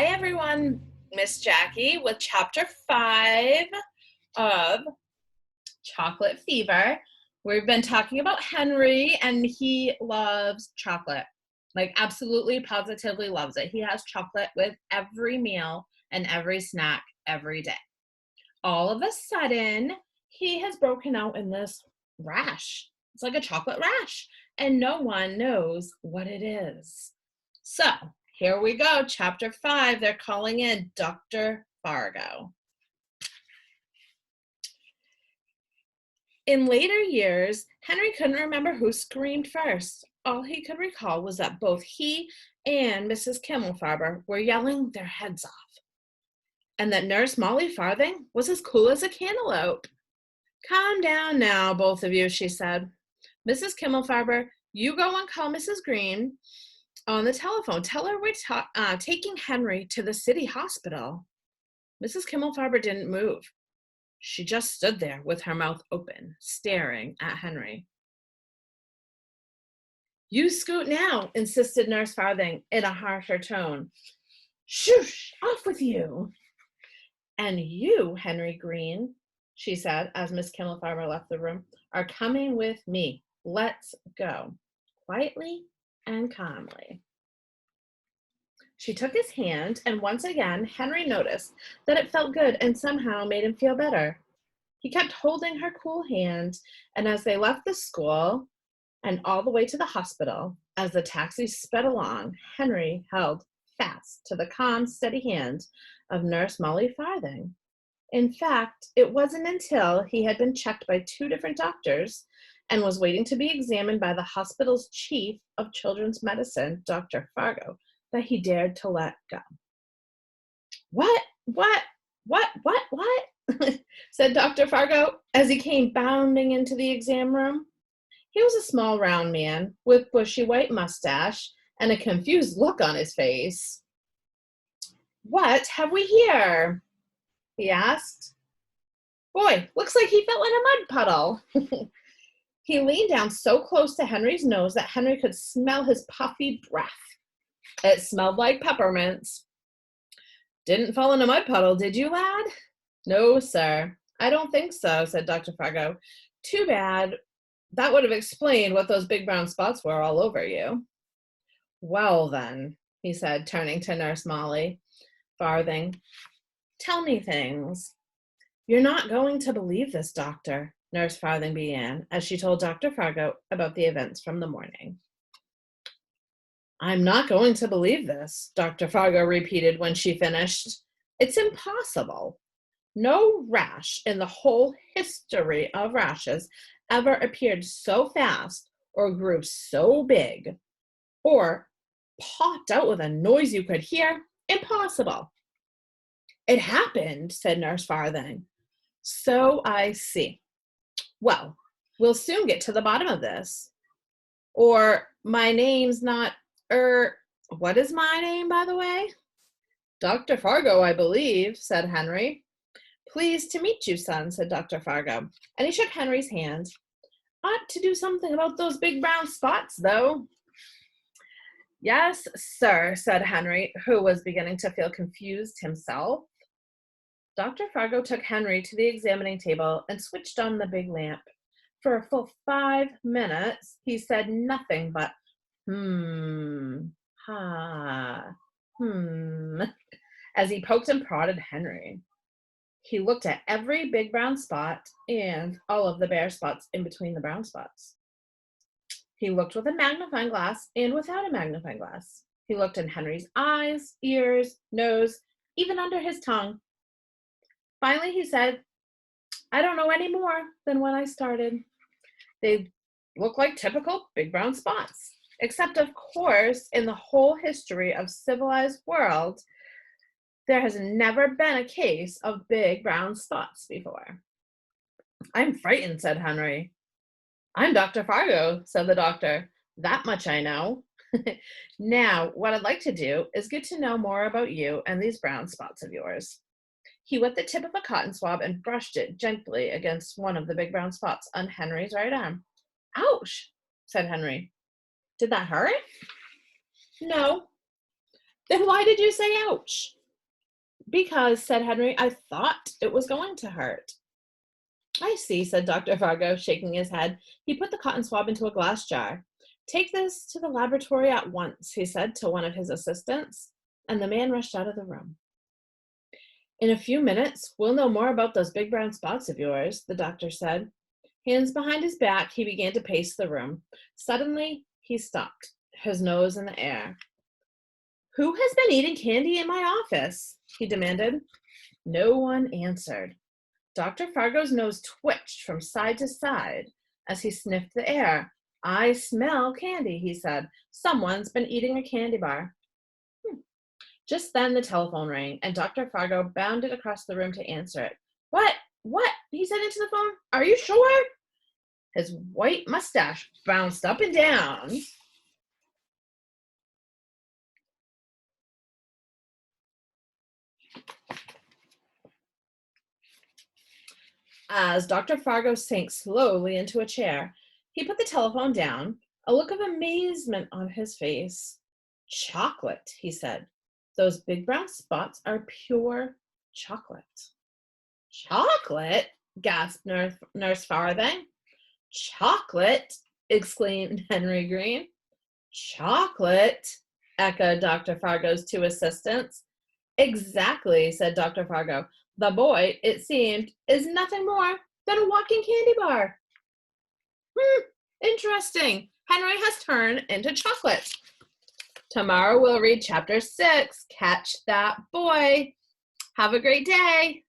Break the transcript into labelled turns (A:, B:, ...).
A: Hi everyone, Miss Jackie with chapter 5 of Chocolate Fever. We've been talking about Henry and he loves chocolate, like absolutely positively loves it. He has chocolate with every meal and every snack every day. All of a sudden, he has broken out in this rash. It's like a chocolate rash and no one knows what it is. So here we go, chapter 5. They're calling in Dr. Fargo. In later years, Henry couldn't remember who screamed first. All he could recall was that both he and Mrs. Kimmelfarber were yelling their heads off, and that Nurse Molly Farthing was as cool as a cantaloupe. "Calm down now, both of you," she said. "Mrs. Kimmelfarber, you go and call Mrs. Green on the telephone. Tell her we're taking Henry to the city hospital." Mrs. Kimmelfarber didn't move. She just stood there with her mouth open, staring at Henry. "You scoot now," insisted Nurse Farthing in a harsher tone. "Shoosh, off with you." "And you, Henry Green," she said as Miss Kimmelfarber left the room, "are coming with me. Let's go." Quietly and calmly. She took his hand, and once again, Henry noticed that it felt good and somehow made him feel better. He kept holding her cool hand, and as they left the school and all the way to the hospital, as the taxi sped along, Henry held fast to the calm, steady hand of Nurse Molly Farthing. In fact, it wasn't until he had been checked by 2 different doctors and was waiting to be examined by the hospital's chief of children's medicine, Dr. Fargo, that he dared to let go. What, said Dr. Fargo as he came bounding into the exam room. He was a small, round man with bushy white mustache and a confused look on his face. "What have we here?" he asked. "Boy, looks like he fell in a mud puddle." He leaned down so close to Henry's nose that Henry could smell his puffy breath. It smelled like peppermints. "Didn't fall in a mud puddle, did you, lad?" "No, sir, I don't think so," said Dr. Fargo. "Too bad. That would have explained what those big brown spots were all over you." "Well, then," he said, turning to Nurse Molly Farthing, "tell me things." "You're not going to believe this, Doctor," Nurse Farthing began, as she told Dr. Fargo about the events from the morning. "I'm not going to believe this," Dr. Fargo repeated when she finished. "It's impossible. No rash in the whole history of rashes ever appeared so fast or grew so big or popped out with a noise you could hear. Impossible." "It happened," said Nurse Farthing. "So I see. Well, we'll soon get to the bottom of this. Or my name's not, what is my name, by the way?" "Dr. Fargo, I believe," said Henry. "Pleased to meet you, son," said Dr. Fargo, and he shook Henry's hand. "Ought to do something about those big brown spots, though." "Yes, sir," said Henry, who was beginning to feel confused himself. Dr. Fargo took Henry to the examining table and switched on the big lamp. For a full 5 minutes, he said nothing but, ha, as he poked and prodded Henry. He looked at every big brown spot and all of the bare spots in between the brown spots. He looked with a magnifying glass and without a magnifying glass. He looked in Henry's eyes, ears, nose, even under his tongue. Finally, he said, "I don't know any more than when I started. They look like typical big brown spots, except, of course, in the whole history of civilized world, there has never been a case of big brown spots before." "I'm frightened," said Henry. "I'm Dr. Fargo," said the doctor. "That much I know." "Now, what I'd like to do is get to know more about you and these brown spots of yours." He wet the tip of a cotton swab and brushed it gently against one of the big brown spots on Henry's right arm. "Ouch," said Henry. "Did that hurt?" "No. Then why did you say ouch? Because, said Henry, I thought it was going to hurt. I see, said Dr. Fargo, shaking his head. He put the cotton swab into a glass jar. Take this to the laboratory at once, he said to one of his assistants, and the man rushed out of the room. In a few minutes, we'll know more about those big brown spots of yours, the doctor said. Hands behind his back, he began to pace the room. Suddenly, he stopped, his nose in the air. Who has been eating candy in my office? He demanded. No one answered. Dr. Fargo's nose twitched from side to side as he sniffed the air. I smell candy, he said. Someone's been eating a candy bar. Just then the telephone rang, and Dr. Fargo bounded across the room to answer it. What? What? He said into the phone. Are you sure? His white mustache bounced up and down. As Dr. Fargo sank slowly into a chair, he put the telephone down, a look of amazement on his face. Chocolate, he said. Those big brown spots are pure chocolate. Chocolate? Gasped Nurse Farthing. Chocolate? Exclaimed Henry Green. Chocolate? Echoed Dr. Fargo's two assistants. Exactly, said Dr. Fargo. The boy, it seemed, is nothing more than a walking candy bar. Interesting. Henry has turned into chocolate. Tomorrow we'll read chapter 6, Catch That Boy. Have a great day.